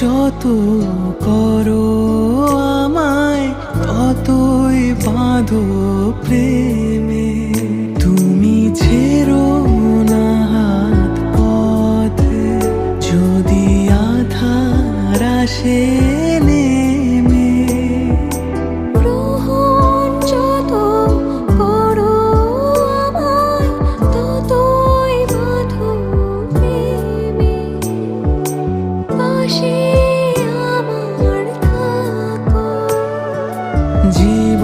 যত করো আমায় ততই বাঁধো প্রেমে। তুমি ছেড়ো না হাত পথে যদি আধার আসে নেমে। গ্রহণ যত করো আমায় ততই বাঁধো প্রেমে। পাশে আমার থাকো। জীবন